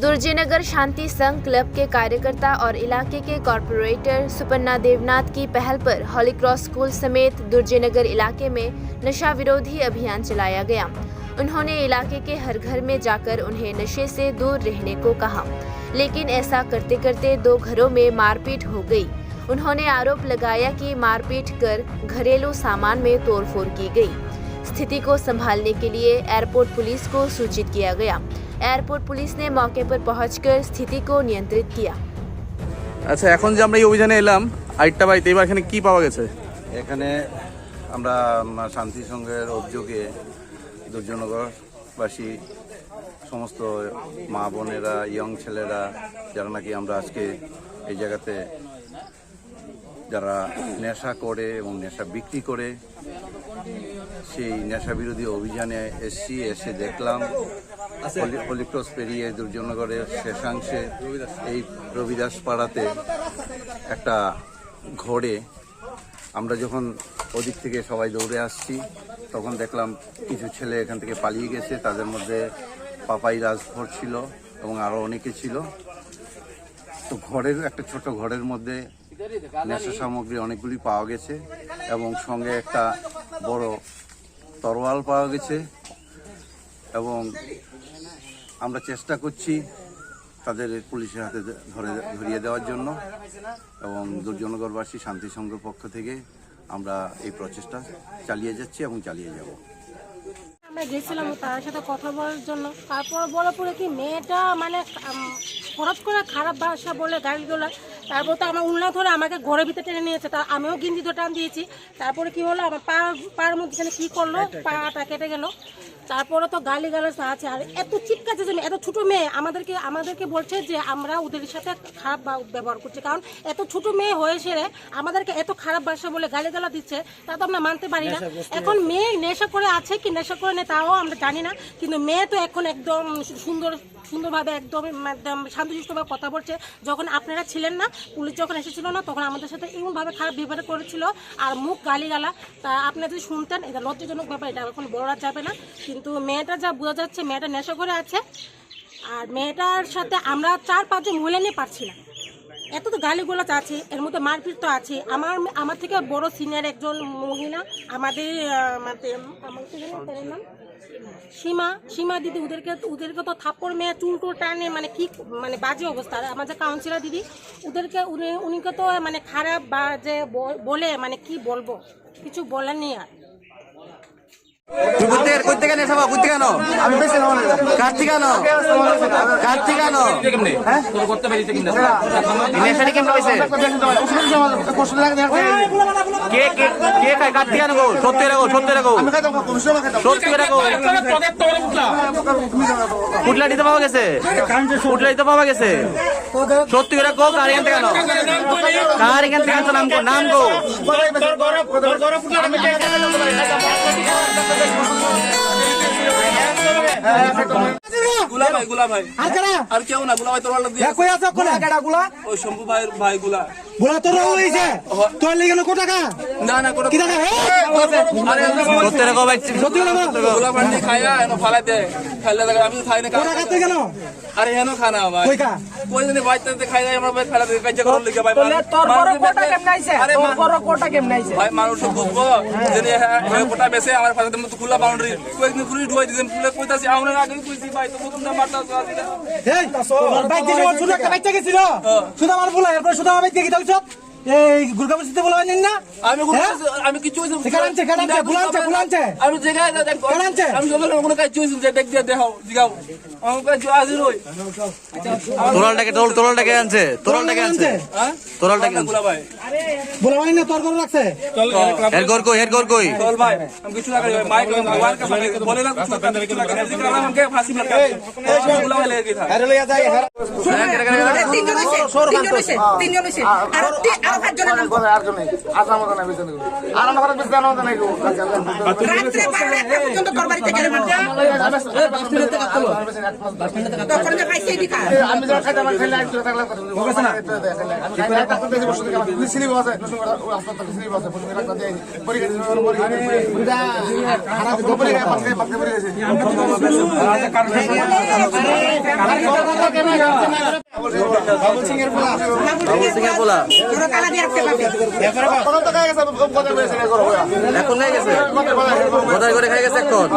दुर्जेनगर शांति संघ क्लब के कार्यकर्ता और इलाके के कॉर्पोरेटर सुपन्ना देवनाथ की पहल पर हॉली क्रॉस स्कूल समेत दुर्जेनगर इलाके में नशा विरोधी अभियान चलाया गया। उन्होंने इलाके के हर घर में जाकर उन्हें नशे से दूर रहने को कहा, लेकिन ऐसा करते करते 2 घरों में मारपीट हो गई। उन्होंने आरोप लगाया कि मारपीट कर घरेलू सामान में तोड़फोड़ की गई। स्थिति को संभालने के लिए एयरपोर्ट पुलिस को सूचित किया गया। एयरपोर्ट पुलिस ने मौके पर पहुंचकर स्थिति को नियंत्रित किया। আচ্ছা, এখন যে আমরা এই অভিযানে এলাম আরেকটা বাড়িতে, এবার এখানে কি পাওয়া গেছে? এখানে আমরা শান্তি সংঘের উদ্যোগে দুর্জনগরবাসী সমস্ত মা বোনেরা, ইয়ং ছেলেরা যারা নাকি আমরা আজকে এই জায়গাতে যারা নেশা করে এবং নেশা বিক্রি করে সেই নেশা বিরোধী অভিযানে এসে দেখলাম হলি ক্রস পেরিয়ে দুর্জনগরের শেষাংশে এই রবিদাস পাড়াতে একটা ঘরে আমরা যখন ওদিক থেকে সবাই দৌড়ে আসছি তখন দেখলাম কিছু ছেলে এখান থেকে পালিয়ে গেছে। তাদের মধ্যে পাপাই রাজভর ছিল এবং আরও অনেকে ছিল। তো ঘরের একটা ছোট ঘরের মধ্যে নেশা সামগ্রী অনেকগুলি পাওয়া গেছে এবং সঙ্গে একটা বড় তরোয়াল পাওয়া গেছে এবং আমরা চেষ্টা করছি তাদের পুলিশের হাতে ধরিয়ে দেওয়ার জন্য এবং দুর্জনগরবাসী শান্তি সংঘের পক্ষ থেকে আমরা এই প্রচেষ্টা চালিয়ে যাচ্ছি এবং চালিয়ে যাব। আমরা গেছিলাম তার সাথে কথা বলার জন্য। তারপর বলে পরে কি মেয়েটা মানে হঠাৎ করে খারাপ ভাষা বলে গাড়িগুলো, তারপর তো আমার উল্লা ধরে আমাকে ঘরের ভিতরে টেনে নিয়েছে। তা আমিও গিঞ্জি ধরে টান দিয়েছি। তারপরে কি হলো, আমার পায়ের মধ্যে কি করলো, পাটা কেটে গেল। তারপরে তো গালি গালাজ আছে। আর এত চিৎকাচ্ছে যে এত ছোট মেয়ে আমাদেরকে বলছে যে আমরা ওদের সাথে খারাপ ব্যবহার করছি, কারণ এত ছোট মেয়ে হয়ে সেরে আমাদেরকে এত খারাপ ভাষা বলে গালি গালা দিচ্ছে, তা তো আমরা মানতে পারি না। এখন মেয়ে নেশা করে আছে কি নেশা করে নেই তাও আমরা জানি না, কিন্তু মেয়ে তো এখন একদম সুন্দরভাবে একদম শান্তশিষ্টভাবে কথা বলছে। যখন আপনারা ছিলেন না, পুলিশ যখন এসেছিল না, তখন আমাদের সাথে এমনভাবে খারাপ ব্যবহার করেছিল আর মুখ গালিগালা। তা আপনারা যদি শুনতেন, এটা লজ্জাজনক ব্যাপার, এটা এখন বলা যাবে না। কিন্তু মেয়েটা যা বোঝা যাচ্ছে মেয়েটা নেশা করে আছে, আর মেয়েটার সাথে আমরা 4-5 জন মহিলা নিয়ে পারছি না। এত তো গালিগুলো আছে, এর মধ্যে মারপিট তো আছে। আমার থেকে বড় সিনিয়র একজন মহিলা আমাদের সীমা দিদি, ওদেরকে তো থাপ্পড় মেয়ে চুল টুল টানে, মানে কি মানে বাজে অবস্থা। আমাদের কাউন্সিলর দিদি উনিকে তো মানে খারাপ বা যে বলে মানে কি বলবো, কিছু বলার নেই। আর পুটলাটিতে পাওয়া গেছে, পুটলাটিতে পাওয়া গেছে। সত্যি করে কো, কার এখান থেকে আনো, কার এখান থেকে আনছো, নাম কো। গুলা ভাই আর কেউ না, গুলা ভাই তোর ওই শম্ভু ভাই গুলা তোর হয়েছে তোর লেগে না। কত টাকা? না কি টাকা? গুলা পানি খাইয়া এনো ফালাইতে ফেলে দেয়। আমি খাই না, কেন? আরে হেন খানা ভাই কই দিন বাইতে খাই না, আমরা ভাই ফেলা দিয়ে কাজ করতে লিখে ভাই। তোর বড় কোটা কেমন আইছে? আরে বড় কোটা কেমন আইছে ভাই? মানুষ বুঝবো যে হ্যাঁ কোটা বেশে আমার ফালাতে মত খোলা বাউন্ডারি কয়েকদিন ঘুরে ঢুয়াই দিছেন। কইতাছি আমরা আগে কইছি ভাই, তো প্রথম না মারতা আছে না। এই তোর বাইক দিয়ে শুধু একটা বাচ্চা গেছিল, শুধু আমার বলা, এরপর শুধু আমার বাইক দিয়ে কি দাও সব এই গুরগাবস্তিতে বলা হয় না। আমি কিছু কারণছে আমি জায়গায় কারণছে আমি সবাই কোনো কাজ চুইছি যে দেখ দিয়ে দেখাও জিগাও আমার কাছে আজির হই। তোরালটাকে আনছে হ্যাঁ, তোরালটাকে গুলা ভাই বলা হয় না। তোর গরু রাখছে এর গর কই চল ভাই, আমি কিছু না করি ভাই, মাইক ভগবান কা মানে বলে না কিছু জিগাও আমাকে ফাঁসি মার এই গুলা ভাই লেগে থা আরে লইয়া যাই। তিনজন আছে আর বাবুল সিং এর পোলা এখন খাই গেছে কোথায় করে খাই গেছে এখন